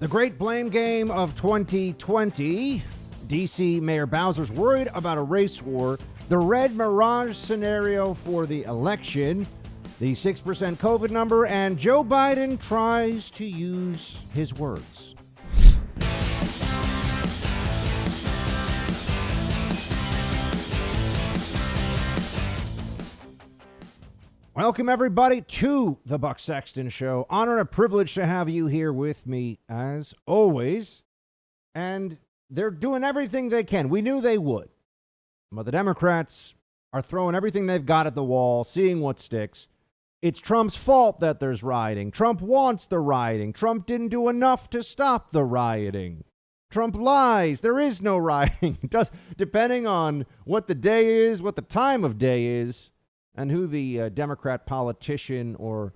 The great blame game of 2020. D.C. Mayor Bowser's worried about a race war. The red mirage scenario for the election. The 6% COVID number. And Joe Biden tries to use his words. Welcome, everybody, to the Buck Sexton Show. Honor and a privilege to have you here with me, as always. And they're doing everything they can. We knew they would. But the Democrats are throwing everything they've got at the wall, seeing what sticks. It's Trump's fault that there's rioting. Trump wants the rioting. Trump didn't do enough to stop the rioting. Trump lies. There is no rioting. Depending on what the day is, what the time of day is, and who the Democrat politician or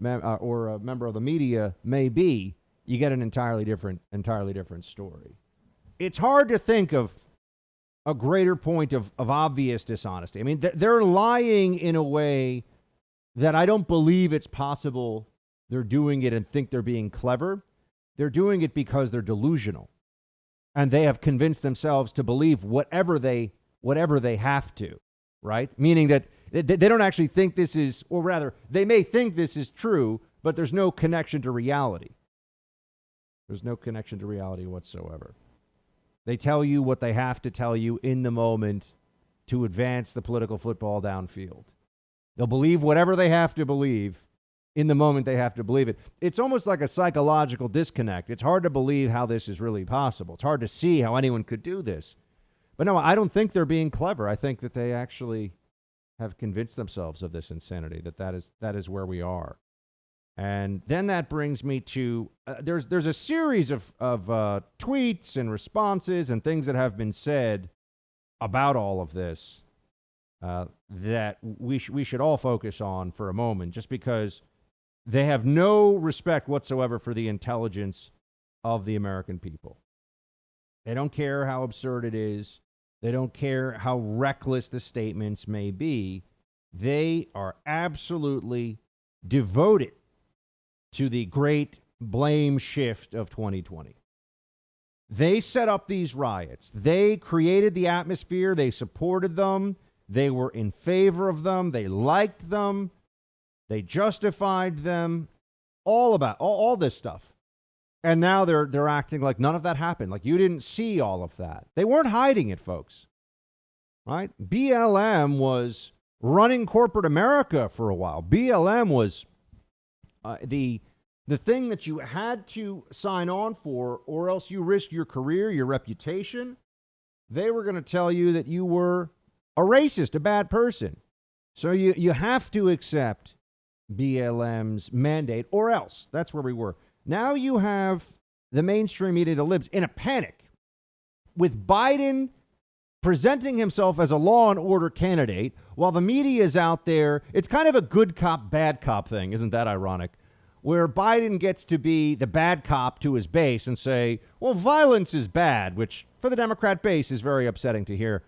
a member of the media may be, you get an entirely different story. It's hard to think of a greater point of obvious dishonesty. I mean, they're lying in a way that I don't believe it's possible they're doing it and think they're being clever. They're doing it because they're delusional, and they have convinced themselves to believe whatever they have to, right? Meaning that they don't actually think this is, or rather, they may think this is true, but there's no connection to reality. There's no connection to reality whatsoever. They tell you what they have to tell you in the moment to advance the political football downfield. They'll believe whatever they have to believe in the moment they have to believe it. It's almost like a psychological disconnect. It's hard to believe how this is really possible. It's hard to see how anyone could do this. But no, I don't think they're being clever. I think that they actually have convinced themselves of this insanity, that is where we are. And then that brings me to, there's a series of tweets and responses and things that have been said about all of this that we should all focus on for a moment, just because they have no respect whatsoever for the intelligence of the American people. They don't care how absurd it is. They don't care how reckless the statements may be. They are absolutely devoted to the great blame shift of 2020. They set up these riots. They created the atmosphere. They supported them. They were in favor of them. They liked them. They justified them. All this stuff. And now they're acting like none of that happened. Like you didn't see all of that. They weren't hiding it, folks. Right? BLM was running corporate America for a while. BLM was the thing that you had to sign on for, or else you risked your career, your reputation. They were going to tell you that you were a racist, a bad person. So you have to accept BLM's mandate, or else. That's where we were. Now you have the mainstream media, the libs, in a panic with Biden presenting himself as a law and order candidate while the media is out there. It's kind of a good cop, bad cop thing. Isn't that ironic? Where Biden gets to be the bad cop to his base and say, well, violence is bad, which for the Democrat base is very upsetting to hear.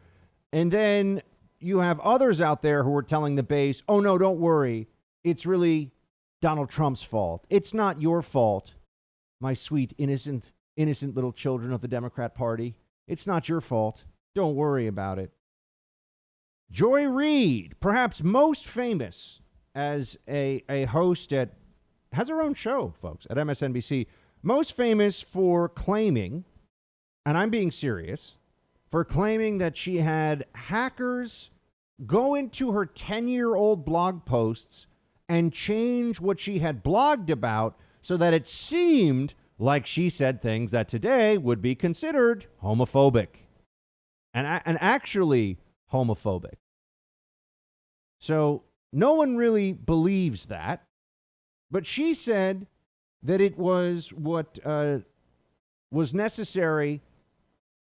And then you have others out there who are telling the base, oh, no, don't worry. It's really Donald Trump's fault. It's not your fault, my sweet, innocent little children of the Democrat Party. It's not your fault. Don't worry about it. Joy Reid, perhaps most famous as a host has her own show, folks, at MSNBC. Most famous for claiming, and I'm being serious, for claiming that she had hackers go into her 10-year-old blog posts and change what she had blogged about so that it seemed like she said things that today would be considered homophobic and actually homophobic. So no one really believes that, but she said that it was what was necessary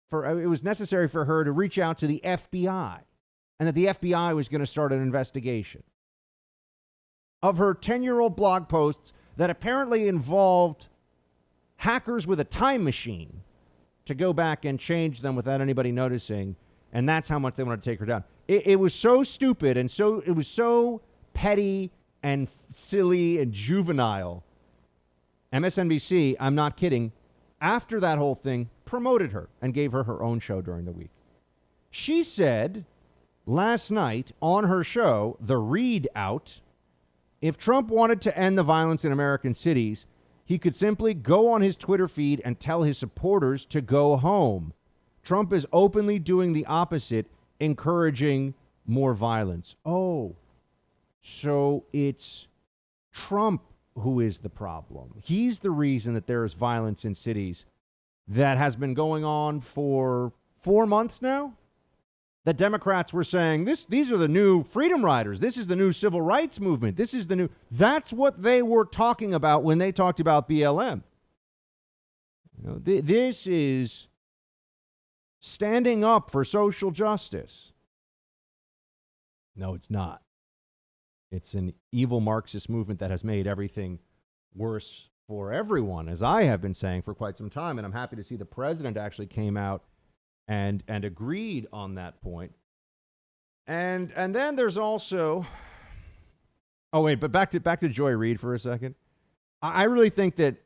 for her to reach out to the FBI, and that the FBI was going to start an investigation of her 10-year-old blog posts that apparently involved hackers with a time machine to go back and change them without anybody noticing. And that's how much they wanted to take her down. It was so stupid, and it was so petty and silly and juvenile. MSNBC, I'm not kidding, after that whole thing, promoted her and gave her her own show during the week. She said last night on her show, The Read Out, if Trump wanted to end the violence in American cities, he could simply go on his Twitter feed and tell his supporters to go home. Trump is openly doing the opposite, encouraging more violence. Oh, so it's Trump who is the problem. He's the reason that there is violence in cities that has been going on for 4 months now. The Democrats were saying these are the new freedom riders. This is the new civil rights movement. This is the new. That's what they were talking about when they talked about BLM. You know, this is standing up for social justice. No, it's not. It's an evil Marxist movement that has made everything worse for everyone, as I have been saying for quite some time. And I'm happy to see the president actually came out and agreed on that point. And then there's also, oh wait, but back to Joy Reid for a second. I really think that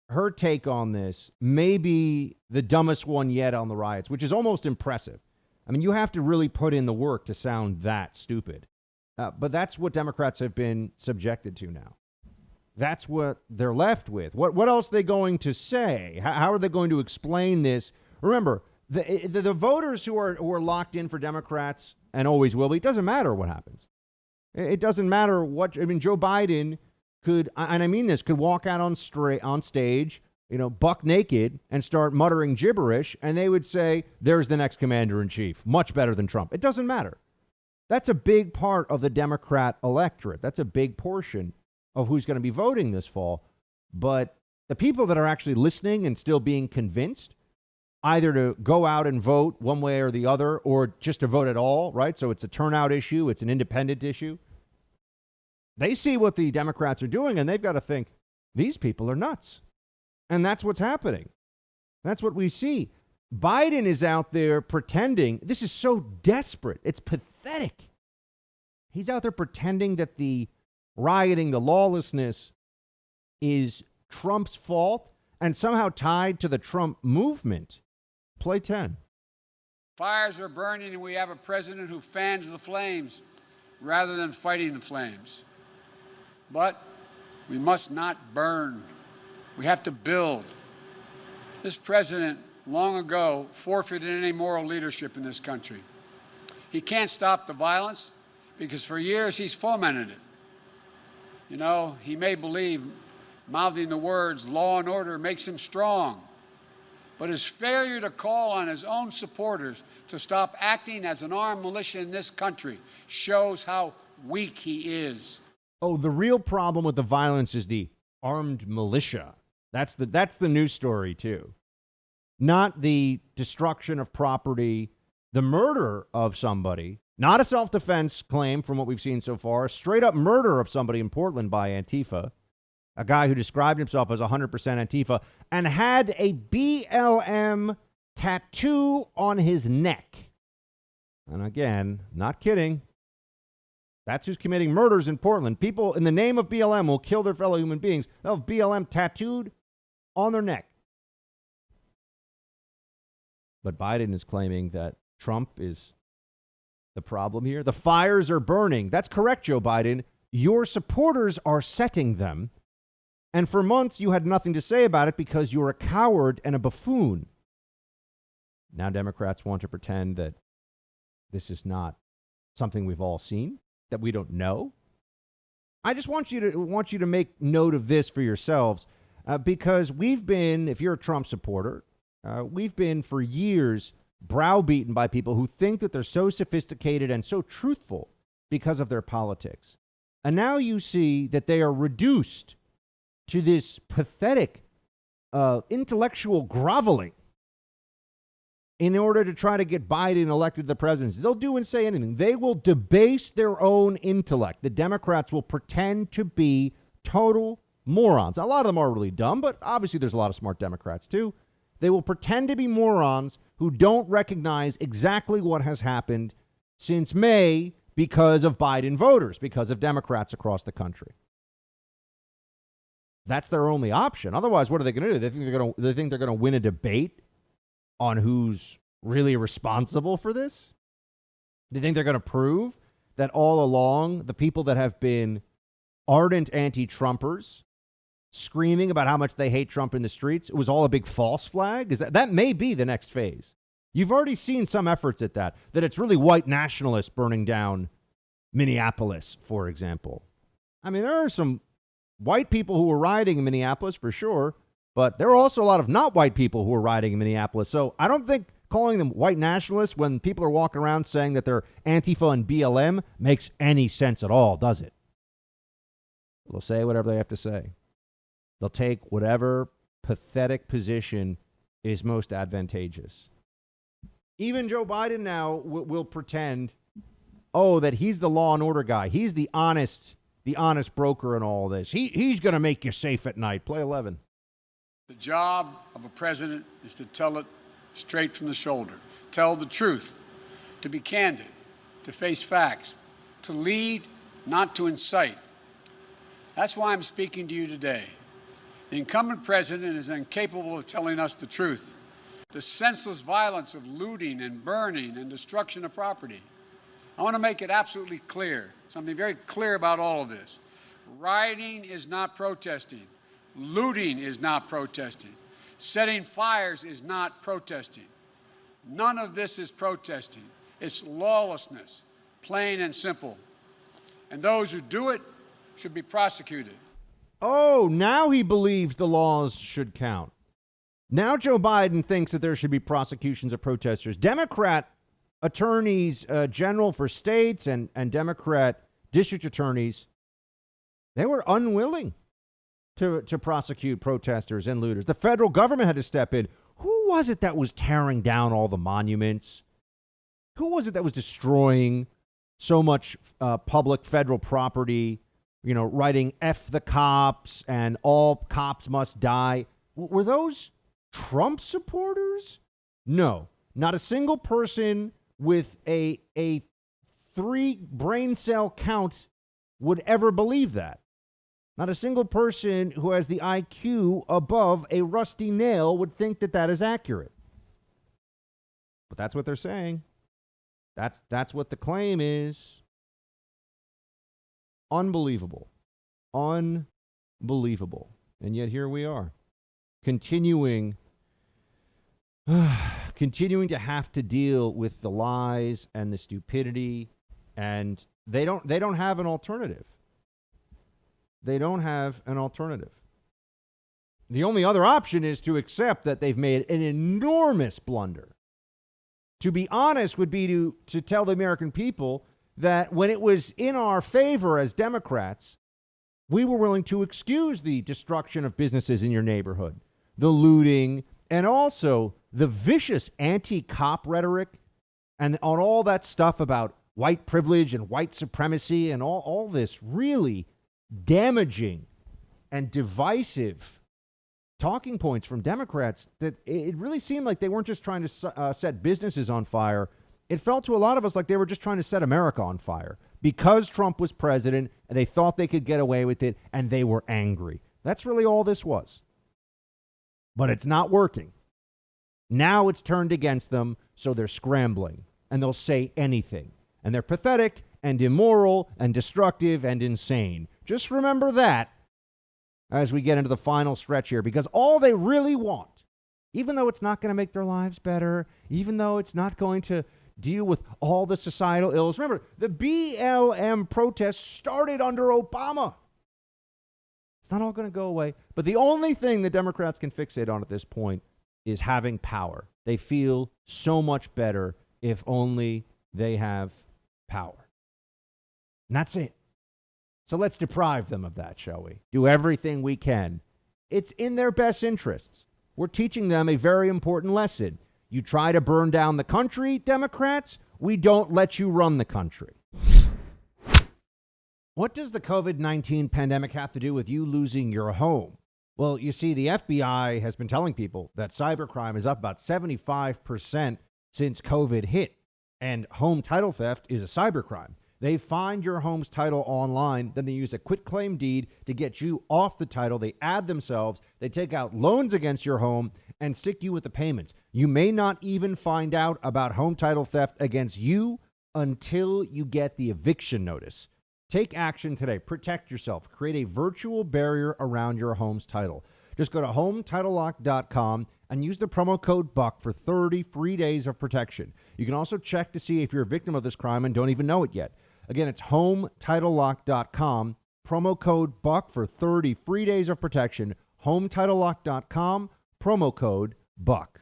her take on this may be the dumbest one yet on the riots, which is almost impressive. I mean, you have to really put in the work to sound that stupid. But that's what Democrats have been subjected to now. That's what they're left with. What else are they going to say? How are they going to explain this? Remember, the voters who are locked in for Democrats and always will be, it doesn't matter what happens. It doesn't matter what, I mean, Joe Biden could, and I mean this, could walk out on stage, you know, buck naked and start muttering gibberish, and they would say, there's the next commander in chief, much better than Trump. It doesn't matter. That's a big part of the Democrat electorate. That's a big portion of who's going to be voting this fall. But the people that are actually listening and still being convinced, either to go out and vote one way or the other, or just to vote at all, right? So it's a turnout issue. It's an independent issue. They see what the Democrats are doing, and they've got to think, these people are nuts. And that's what's happening. That's what we see. Biden is out there pretending. This is so desperate. It's pathetic. He's out there pretending that the rioting, the lawlessness is Trump's fault and somehow tied to the Trump movement. Play 10. Fires are burning, and we have a president who fans the flames rather than fighting the flames. But we must not burn. We have to build. This president long ago forfeited any moral leadership in this country. He can't stop the violence because for years he's fomented it. You know, he may believe mouthing the words law and order makes him strong, but his failure to call on his own supporters to stop acting as an armed militia in this country shows how weak he is. Oh, the real problem with the violence is the armed militia. That's the news story too. Not the destruction of property, the murder of somebody, not a self-defense claim from what we've seen so far, a straight-up murder of somebody in Portland by Antifa, a guy who described himself as 100% Antifa and had a BLM tattoo on his neck. And again, not kidding. That's who's committing murders in Portland. People in the name of BLM will kill their fellow human beings. They'll have BLM tattooed on their neck. But Biden is claiming that Trump is the problem here. The fires are burning. That's correct, Joe Biden. Your supporters are setting them. And for months, you had nothing to say about it because you're a coward and a buffoon. Now Democrats want to pretend that this is not something we've all seen, that we don't know. I just want you to make note of this for yourselves, because we've been, if you're a Trump supporter, we've been for years browbeaten by people who think that they're so sophisticated and so truthful because of their politics. And now you see that they are reduced to this pathetic intellectual groveling in order to try to get Biden elected to the presidency. They'll do and say anything. They will debase their own intellect. The Democrats will pretend to be total morons. A lot of them are really dumb, but obviously there's a lot of smart Democrats too. They will pretend to be morons who don't recognize exactly what has happened since May because of Biden voters, because of Democrats across the country. that's their only option. Otherwise, what are they going to do? They think they're going to win a debate on who's really responsible for this? They think they're going to prove that all along the people that have been ardent anti-Trumpers screaming about how much they hate Trump in the streets, it was all a big false flag? That may be the next phase. You've already seen some efforts at that it's really white nationalists burning down Minneapolis, for example. I mean, there are some white people who were rioting in Minneapolis for sure, but there are also a lot of not white people who are rioting in Minneapolis. So I don't think calling them white nationalists when people are walking around saying that they're Antifa and BLM makes any sense at all, does it? They'll say whatever they have to say. They'll take whatever pathetic position is most advantageous. Even Joe Biden now will pretend, that he's the law and order guy. He's the honest broker in all this. He's going to make you safe at night. Play 11. The job of a president is to tell it straight from the shoulder, tell the truth, to be candid, to face facts, to lead, not to incite. That's why I'm speaking to you today. The incumbent president is incapable of telling us the truth. The senseless violence of looting and burning and destruction of property. I want to make it absolutely clear, something very clear about all of this. Rioting is not protesting. Looting is not protesting. Setting fires is not protesting. None of this is protesting. It's lawlessness, plain and simple. And those who do it should be prosecuted. Oh, now he believes the laws should count. Now Joe Biden thinks that there should be prosecutions of protesters. Democrat attorneys general for states and Democrat district attorneys, they were unwilling to prosecute protesters and looters. The federal government had to step in. Who was it that was tearing down all the monuments? Who was it that was destroying so much public federal property, writing F the cops and all cops must die? Were those Trump supporters? No, not a single person with a 3 brain cell count would ever believe that. Not a single person who has the IQ above a rusty nail would think that that is accurate. But that's what they're saying. That's what the claim is. Unbelievable. Unbelievable. And yet here we are, continuing to have to deal with the lies and the stupidity, and they don't have an alternative. They don't have an alternative. The only other option is to accept that they've made an enormous blunder. To be honest would be to tell the American people that when it was in our favor as Democrats, we were willing to excuse the destruction of businesses in your neighborhood, the looting, and also the vicious anti-cop rhetoric and on all that stuff about white privilege and white supremacy and all this really damaging and divisive talking points from Democrats, that it really seemed like they weren't just trying to set businesses on fire. It felt to a lot of us like they were just trying to set America on fire because Trump was president and they thought they could get away with it and they were angry. That's really all this was. But it's not working. Now it's turned against them, so they're scrambling and they'll say anything. And they're pathetic and immoral and destructive and insane. Just remember that as we get into the final stretch here, because all they really want, even though it's not going to make their lives better, even though it's not going to deal with all the societal ills. Remember, the BLM protests started under Obama. It's not all going to go away. But the only thing the Democrats can fixate on at this point is having power. They feel so much better if only they have power. And that's it. So let's deprive them of that, shall we? Do everything we can. It's in their best interests. We're teaching them a very important lesson. You try to burn down the country, Democrats, we don't let you run the country. What does the COVID-19 pandemic have to do with you losing your home? Well, you see, the FBI has been telling people that cybercrime is up about 75% since COVID hit, and home title theft is a cybercrime. They find your home's title online, then they use a quitclaim deed to get you off the title. They add themselves, they take out loans against your home and stick you with the payments. You may not even find out about home title theft against you until you get the eviction notice. Take action today. Protect yourself. Create a virtual barrier around your home's title. Just go to HomeTitleLock.com and use the promo code BUCK for 30 free days of protection. You can also check to see if you're a victim of this crime and don't even know it yet. Again, it's HomeTitleLock.com, promo code BUCK for 30 free days of protection. HomeTitleLock.com, promo code BUCK.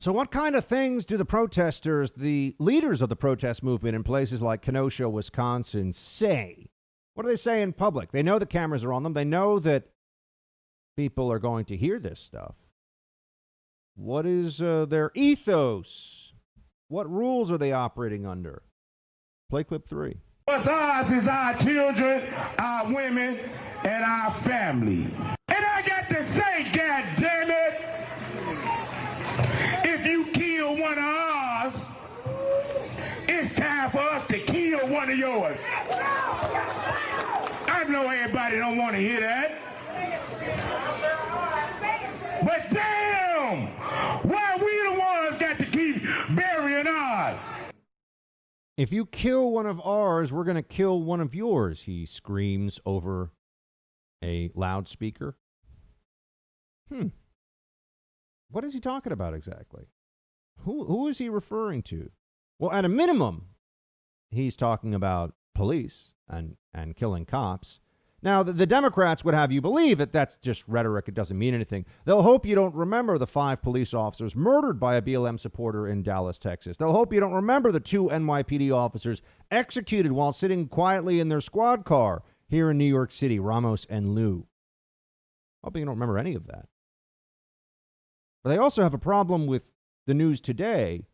So what kind of things do the protesters, the leaders of the protest movement in places like Kenosha, Wisconsin, say? What do they say in public? They know the cameras are on them. They know that people are going to hear this stuff. What is their ethos? What rules are they operating under? Play clip 3. What's ours is our children, our women, and our family. And I got to say, God damn it, if you kill one of ours, it's time for us to kill one of yours. I know everybody don't want to hear that. But damn, why we the ones got to keep burying ours? If you kill one of ours, we're going to kill one of yours, he screams over a loudspeaker. What is he talking about exactly? Who is he referring to? Well, at a minimum, he's talking about police and killing cops. Now, the Democrats would have you believe that that's just rhetoric. It doesn't mean anything. They'll hope you don't remember the 5 police officers murdered by a BLM supporter in Dallas, Texas. They'll hope you don't remember the 2 NYPD officers executed while sitting quietly in their squad car here in New York City, Ramos and Liu. Hope you don't remember any of that. But they also have a problem with the news today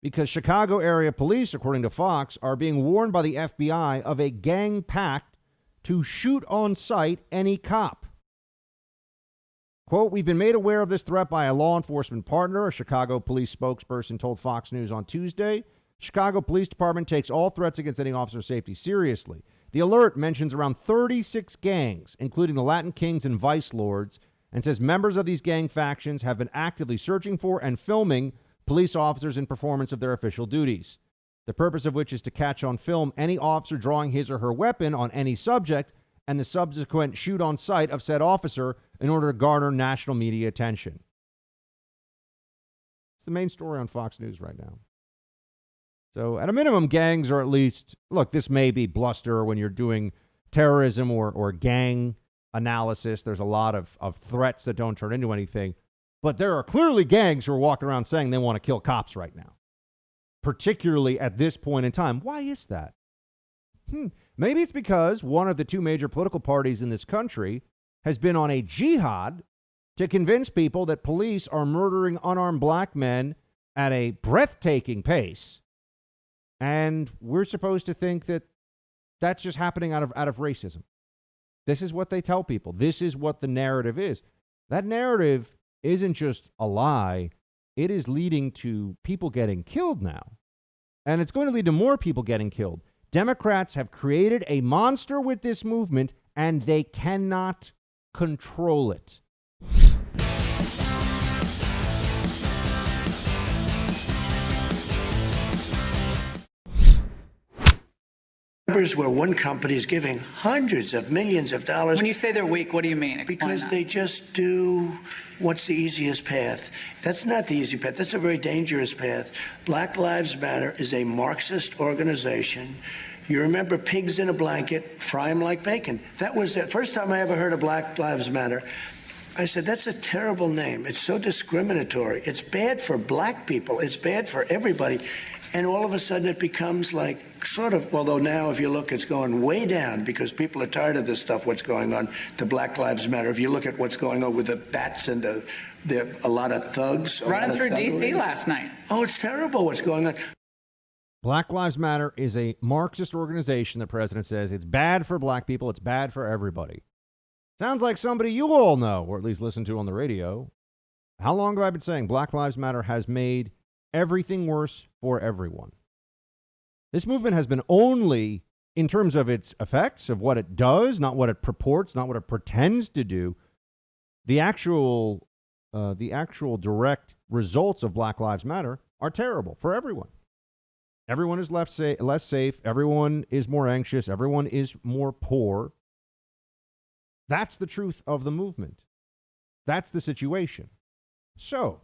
because Chicago area police, according to Fox, are being warned by the FBI of a gang pact to shoot on sight any cop. Quote, we've been made aware of this threat by a law enforcement partner, a Chicago police spokesperson told Fox News on Tuesday. Chicago Police Department takes all threats against any officer's safety seriously. The alert mentions around 36 gangs, including the Latin Kings and Vice Lords, and says members of these gang factions have been actively searching for and filming police officers in performance of their official duties. The purpose of which is to catch on film any officer drawing his or her weapon on any subject and the subsequent shoot on sight of said officer in order to garner national media attention. It's the main story on Fox News right now. So at a minimum, gangs are at least, look, this may be bluster when you're doing terrorism or gang analysis. There's a lot of threats that don't turn into anything. But there are clearly gangs who are walking around saying they want to kill cops right now, particularly at this point in time. Why is that? Maybe it's because one of the 2 major political parties in this country has been on a jihad to convince people that police are murdering unarmed black men at a breathtaking pace. And we're supposed to think that that's just happening out of racism. This is what they tell people. This is what the narrative is. That narrative isn't just a lie. It is leading to people getting killed now. And it's going to lead to more people getting killed. Democrats have created a monster with this movement, and they cannot control it. Where one company is giving hundreds of millions of dollars. When you say they're weak, what do you mean? Explain because that. They just do what's the easiest path. That's not the easy path. That's a very dangerous path. Black Lives Matter is a Marxist organization. You remember pigs in a blanket, fry them like bacon. That was the first time I ever heard of Black Lives Matter. I said, that's a terrible name. It's so discriminatory. It's bad for black people. It's bad for everybody. And all of a sudden it becomes like sort of, although now if you look, it's going way down because people are tired of this stuff, what's going on, the Black Lives Matter. If you look at what's going on with the bats and a lot of thugs. Running through D.C. last night. Oh, it's terrible what's going on. Black Lives Matter is a Marxist organization, the president says. It's bad for black people. It's bad for everybody. Sounds like somebody you all know, or at least listen to on the radio. How long have I been saying Black Lives Matter has made everything worse for everyone? This movement has been only, in terms of its effects, of what it does, not what it purports, not what it pretends to do, the actual direct results of Black Lives Matter are terrible for everyone. Everyone is less safe. Everyone is more anxious. Everyone is more poor. That's the truth of the movement. That's the situation. So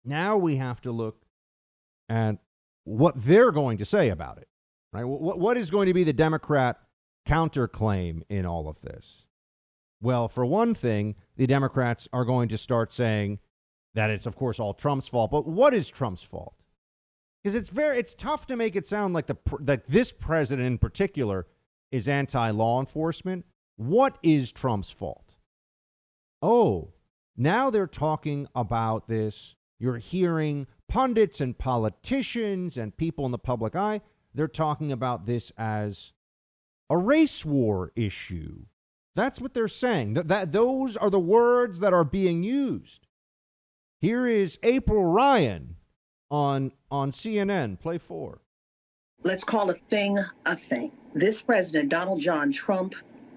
now we have to look at what they're going to say about it, right? What is going to be the Democrat counterclaim in all of this? Well, for one thing, the Democrats are going to start saying that it's, of course, all Trump's fault. But what is Trump's fault? Because it's tough to make it sound like that this president in particular is anti-law enforcement. What is Trump's fault? Oh, now they're talking about this. You're hearing pundits and politicians and people in the public eye. They're talking about this as a race war issue. That's what they're saying. Those are the words that are being used. Here is April Ryan on CNN. Play 4. Let's call a thing a thing. This president, Donald John Trump,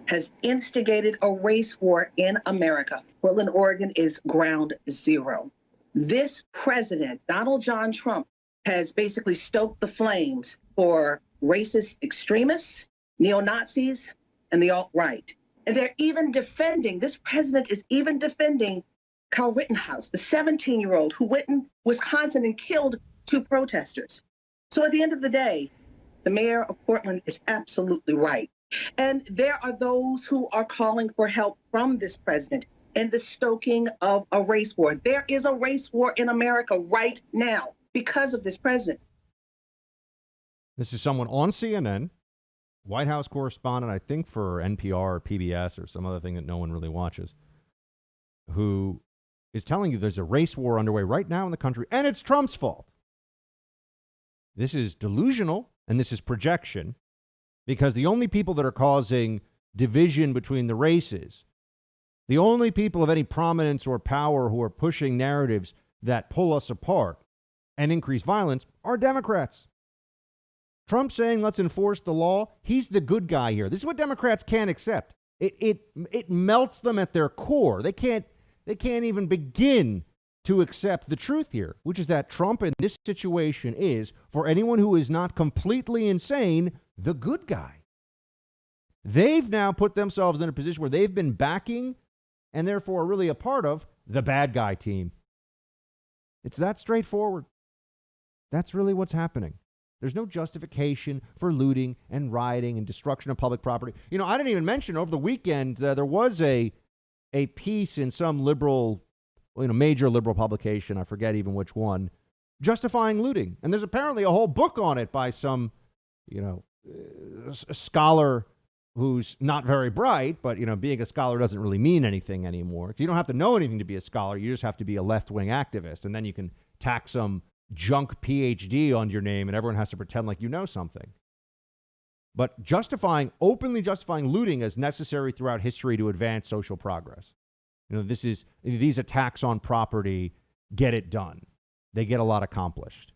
has instigated a race war in America. Portland, Oregon is ground zero. This president, Donald John Trump, has basically stoked the flames for racist extremists, neo-Nazis, and the alt-right. And they're even defending, this president is even defending Kyle Rittenhouse, the 17-year-old who went in Wisconsin and killed 2 protesters. So at the end of the day, the mayor of Portland is absolutely right. And there are those who are calling for help from this president in the stoking of a race war. There is a race war in America right now because of this president. This is someone on CNN, White House correspondent, I think for NPR or PBS or some other thing that no one really watches, who is telling you there's a race war underway right now in the country, and it's Trump's fault. This is delusional, and this is projection, because the only people that are causing division between the races, the only people of any prominence or power who are pushing narratives that pull us apart and increase violence are Democrats. Trump saying let's enforce the law, he's the good guy here. This is what Democrats can't accept. It melts them at their core. They can't even begin to accept the truth here, which is that Trump in this situation is, for anyone who is not completely insane, the good guy. They've now put themselves in a position where they've been backing and therefore really a part of the bad guy team. It's that straightforward. That's really what's happening. There's no justification for looting and rioting and destruction of public property. You know, I didn't even mention over the weekend there was a piece in some liberal, major liberal publication, I forget even which one, justifying looting. And there's apparently a whole book on it by some, scholar who's not very bright, but, being a scholar doesn't really mean anything anymore. You don't have to know anything to be a scholar. You just have to be a left-wing activist. And then you can tack some junk PhD on your name and everyone has to pretend like you know something. But openly justifying looting as necessary throughout history to advance social progress. These attacks on property get it done. They get a lot accomplished.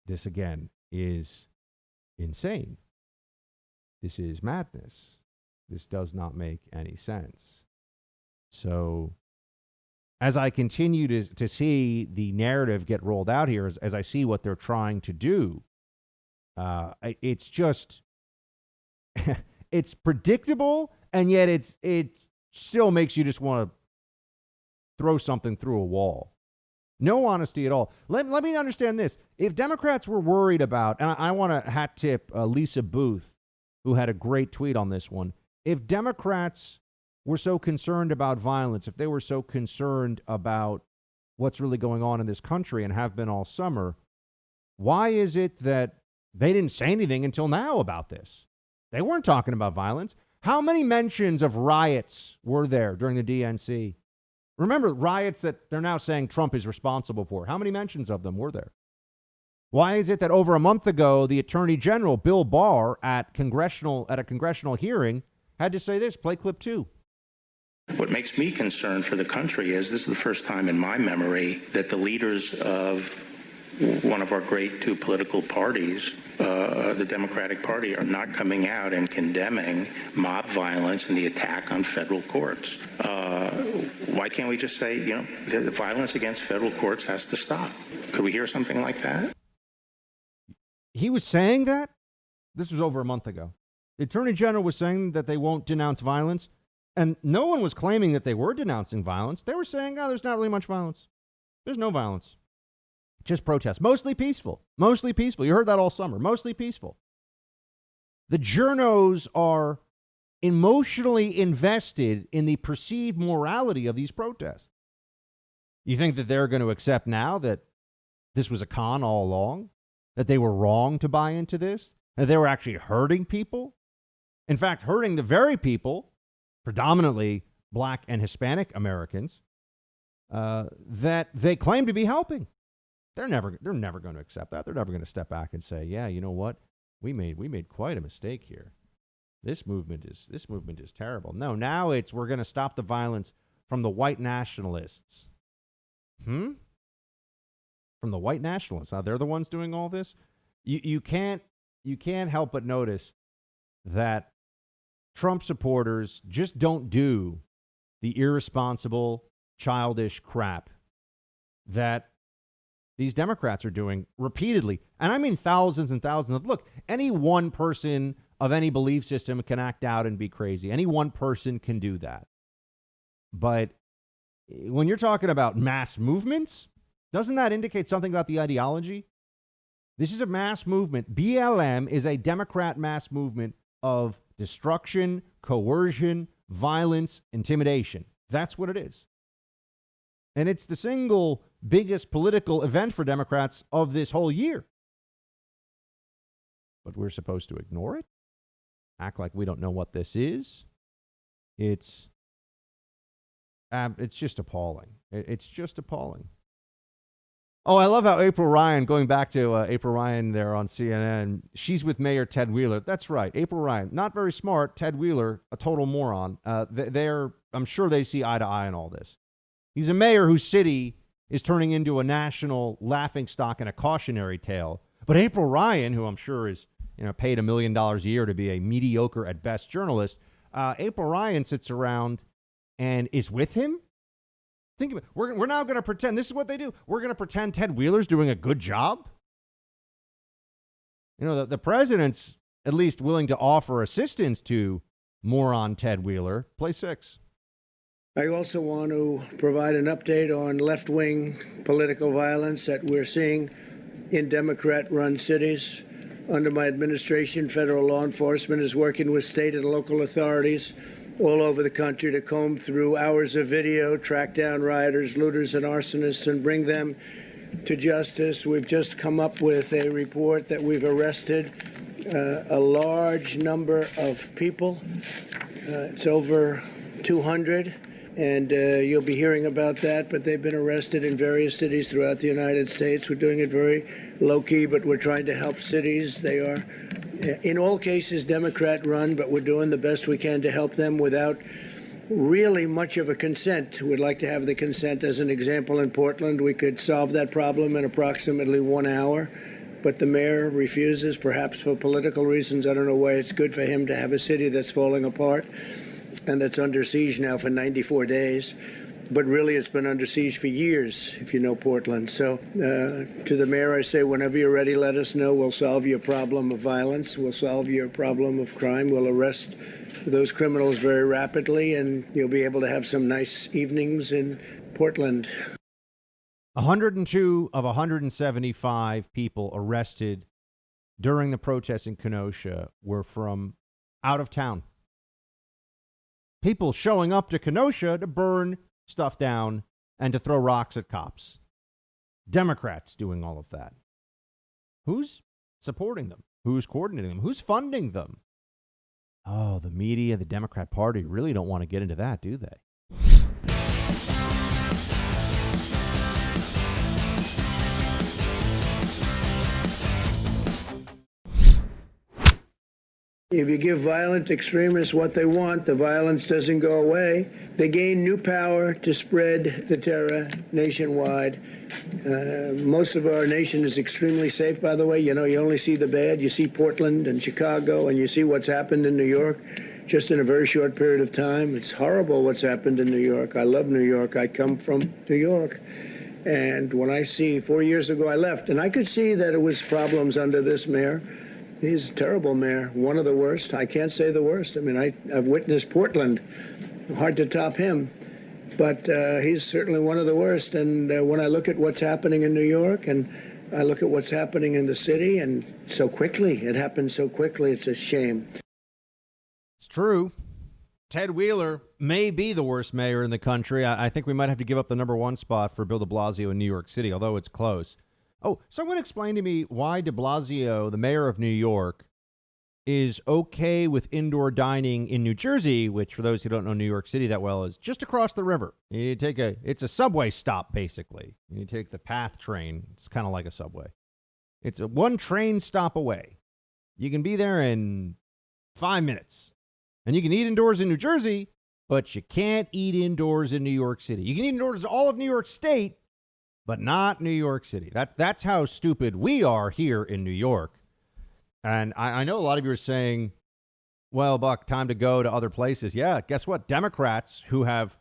This, again, is insane. This is madness. This does not make any sense. So as I continue to see the narrative get rolled out here, as I see what they're trying to do, it's just, it's predictable, and yet it still makes you just want to throw something through a wall. No honesty at all. Let me understand this. If Democrats were worried about, and I want to hat tip Lisa Booth, who had a great tweet on this one. If Democrats were so concerned about violence, if they were so concerned about what's really going on in this country and have been all summer, why is it that they didn't say anything until now about this? They weren't talking about violence. How many mentions of riots were there during the DNC? Remember, riots that they're now saying Trump is responsible for. How many mentions of them were there? Why is it that over a month ago, the Attorney General, Bill Barr, at a congressional hearing, had to say this. Play clip 2. What makes me concerned for the country is this is the first time in my memory that the leaders of one of our great two political parties, the Democratic Party, are not coming out and condemning mob violence and the attack on federal courts. Why can't we just say, the violence against federal courts has to stop? Could we hear something like that? He was saying that? This was over a month ago. The Attorney General was saying that they won't denounce violence, and no one was claiming that they were denouncing violence. They were saying, there's not really much violence. There's no violence. Just protests. Mostly peaceful. Mostly peaceful. You heard that all summer. Mostly peaceful. The journos are emotionally invested in the perceived morality of these protests. You think that they're going to accept now that this was a con all along? That they were wrong to buy into this? That they were actually hurting people? In fact, hurting the very people, predominantly Black and Hispanic Americans, that they claim to be helping. They're never going to accept that. They're never going to step back and say, yeah, you know what? We made quite a mistake here. This movement is terrible. No, now we're going to stop the violence from the white nationalists. From the white nationalists. Now they're the ones doing all this. You can't help but notice that Trump supporters just don't do the irresponsible, childish crap that these Democrats are doing repeatedly. And I mean thousands and thousands of, look, any one person of any belief system can act out and be crazy. Any one person can do that. But when you're talking about mass movements, doesn't that indicate something about the ideology? This is a mass movement. BLM is a Democrat mass movement of destruction, coercion, violence, intimidation. That's what it is. And it's the single biggest political event for Democrats of this whole year. But we're supposed to ignore it? Act like we don't know what this is? It's just appalling. It's just appalling. Oh, I love how April Ryan, going back to April Ryan there on CNN, she's with Mayor Ted Wheeler. That's right, April Ryan, not very smart. Ted Wheeler, a total moron. I'm sure they see eye to eye on all this. He's a mayor whose city is turning into a national laughingstock and a cautionary tale. But April Ryan, who I'm sure is paid $1 million a year to be a mediocre at best journalist, April Ryan sits around and is with him. Think of it. We're now going to pretend. This is what they do. We're going to pretend Ted Wheeler's doing a good job. The president's at least willing to offer assistance to moron Ted Wheeler. Play 6. I also want to provide an update on left-wing political violence that we're seeing in Democrat-run cities. Under my administration, federal law enforcement is working with state and local authorities all over the country to comb through hours of video, track down rioters, looters, and arsonists, and bring them to justice. We've just come up with a report that we've arrested a large number of people. It's over 200. And you'll be hearing about that, but they've been arrested in various cities throughout the United States. We're doing it very low-key, but we're trying to help cities. They are, in all cases, Democrat-run, but we're doing the best we can to help them without really much of a consent. We'd like to have the consent. As an example, in Portland, we could solve that problem in approximately 1 hour, but the mayor refuses, perhaps for political reasons. I don't know why it's good for him to have a city that's falling apart and that's under siege now for 94 days. But really, it's been under siege for years, if you know Portland. So to the mayor, I say, whenever you're ready, let us know. We'll solve your problem of violence. We'll solve your problem of crime. We'll arrest those criminals very rapidly, and you'll be able to have some nice evenings in Portland. 102 of 175 people arrested during the protests in Kenosha were from out of town. People showing up to Kenosha to burn stuff down and to throw rocks at cops. Democrats doing all of that. Who's supporting them? Who's coordinating them? Who's funding them? Oh, the media, the Democrat Party really don't want to get into that, do they? If you give violent extremists what they want, the violence doesn't go away. They gain new power to spread the terror nationwide. Most of our nation is extremely safe, by the way. You know, you only see the bad. You see Portland and Chicago, and you see what's happened in New York just in a very short period of time. It's horrible what's happened in New York. I love New York. I come from New York. And when I see 4 years ago I left, and I could see that it was problems under this mayor. He's a terrible mayor, one of the worst. I can't say the worst. I mean, I've witnessed Portland. Hard to top him. But he's certainly one of the worst. And when I look at what's happening in New York and I look at what's happening in the city, and so quickly, it happened so quickly, it's a shame. It's true. Ted Wheeler may be the worst mayor in the country. I think we might have to give up the number one spot for Bill de Blasio in New York City, although it's close. Oh, someone explain to me why de Blasio, the mayor of New York, is okay with indoor dining in New Jersey, which for those who don't know New York City that well is just across the river. You take it's a subway stop, basically. You take the PATH train. It's kind of like a subway. It's a one train stop away. You can be there in 5 minutes. And you can eat indoors in New Jersey, but you can't eat indoors in New York City. You can eat indoors in all of New York State, but not New York City. That's how stupid we are here in New York. And I know a lot of you are saying, well, Buck, time to go to other places. Yeah, guess what? Democrats who have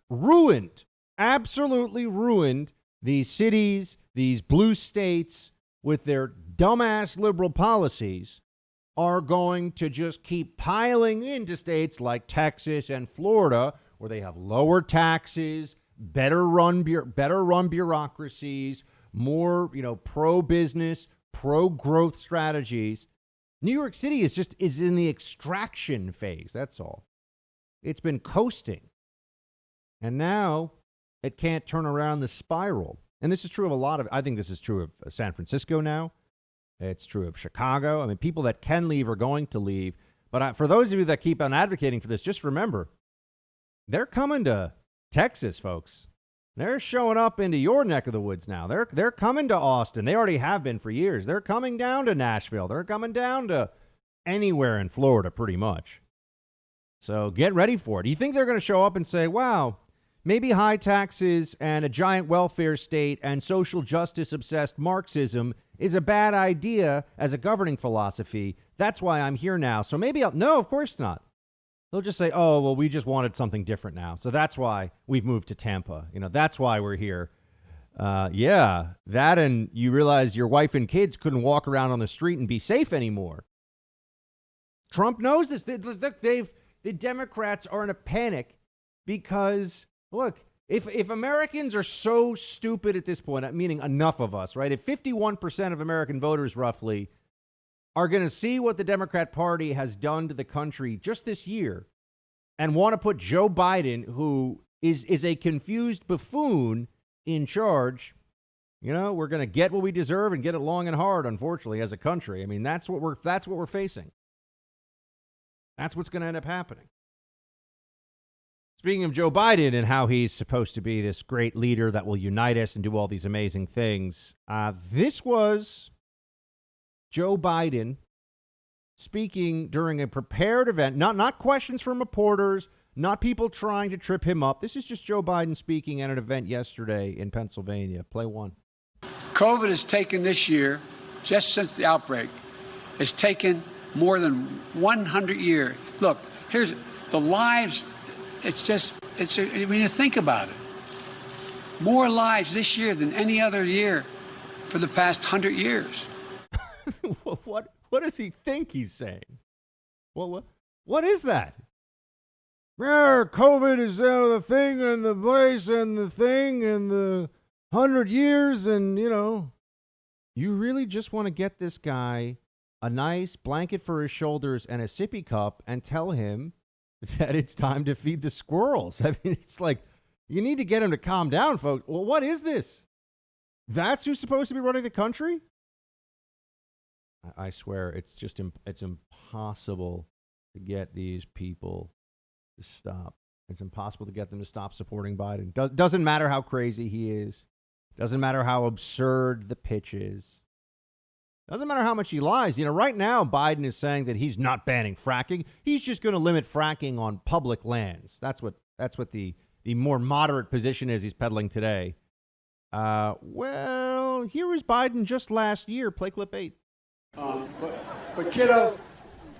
absolutely ruined these cities, these blue states with their dumbass liberal policies are going to just keep piling into states like Texas and Florida, where they have lower taxes, better run bureaucracies, more, pro-business, pro-growth strategies. New York City is in the extraction phase. That's all. It's been coasting. And now it can't turn around the spiral. And this is true of I think this is true of San Francisco now. It's true of Chicago. I mean, people that can leave are going to leave. But for those of you that keep on advocating for this, just remember, they're coming to Texas, folks. They're showing up into your neck of the woods now. They're coming to Austin. They already have been for years. They're coming down to Nashville. They're coming down to anywhere in Florida, pretty much. So get ready for it. Do you think they're going to show up and say, wow, maybe high taxes and a giant welfare state and social justice-obsessed Marxism is a bad idea as a governing philosophy. That's why I'm here now. So maybe no, of course not. They'll just say, oh, well, we just wanted something different now. So that's why we've moved to Tampa. That's why we're here. Yeah, that, and you realize your wife and kids couldn't walk around on the street and be safe anymore. Trump knows this. The Democrats are in a panic because, look, If Americans are so stupid at this point, meaning enough of us, right? If 51% of American voters roughly are going to see what the Democrat Party has done to the country just this year and want to put Joe Biden, who is a confused buffoon, in charge, we're going to get what we deserve and get it long and hard, unfortunately, as a country. I mean, that's what we're facing. That's what's going to end up happening. Speaking of Joe Biden and how he's supposed to be this great leader that will unite us and do all these amazing things, this was Joe Biden speaking during a prepared event, not questions from reporters, not people trying to trip him up. This is just Joe Biden speaking at an event yesterday in Pennsylvania. Play one. COVID has taken this year, just since the outbreak, has taken more than 100 years. Look, here's the lives. When you think about it, more lives this year than any other year for the past 100 years. What does he think he's saying? What is that? Yeah, COVID is the thing and the place and the thing and the 100 years and, you really just want to get this guy a nice blanket for his shoulders and a sippy cup and tell him that it's time to feed the squirrels. I mean, it's like, you need to get him to calm down, folks. Well, what is this? That's who's supposed to be running the country? I swear, it's impossible to get these people to stop. It's impossible to get them to stop supporting Biden. Doesn't matter how crazy he is. Doesn't matter how absurd the pitch is. Doesn't matter how much he lies. Right now, Biden is saying that he's not banning fracking. He's just going to limit fracking on public lands. That's what the more moderate position is he's peddling today. Well, here was Biden just last year. Play clip 8. But kiddo,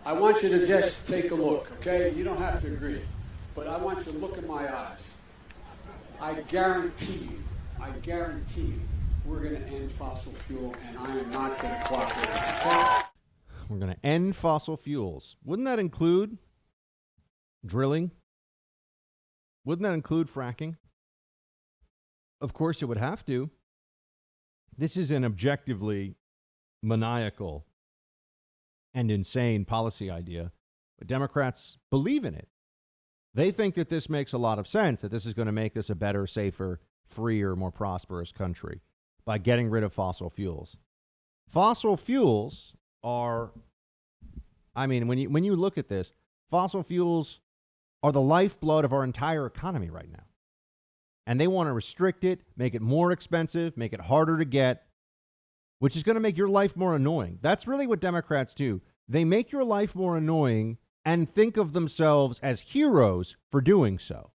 I want you to just take a look, okay? You don't have to agree. But I want you to look in my eyes. I guarantee you, we're going to end fossil fuel, and I am not going to cooperate. Okay? We're going to end fossil fuels. Wouldn't that include drilling? Wouldn't that include fracking? Of course it would have to. This is an objectively maniacal and insane policy idea, but Democrats believe in it. They think that this makes a lot of sense, that this is going to make this a better, safer, freer, more prosperous country by getting rid of fossil fuels. Fossil fuels are, when you look at this, fossil fuels are the lifeblood of our entire economy right now. And they want to restrict it, make it more expensive, make it harder to get, which is going to make your life more annoying. That's really what Democrats do. They make your life more annoying and think of themselves as heroes for doing so.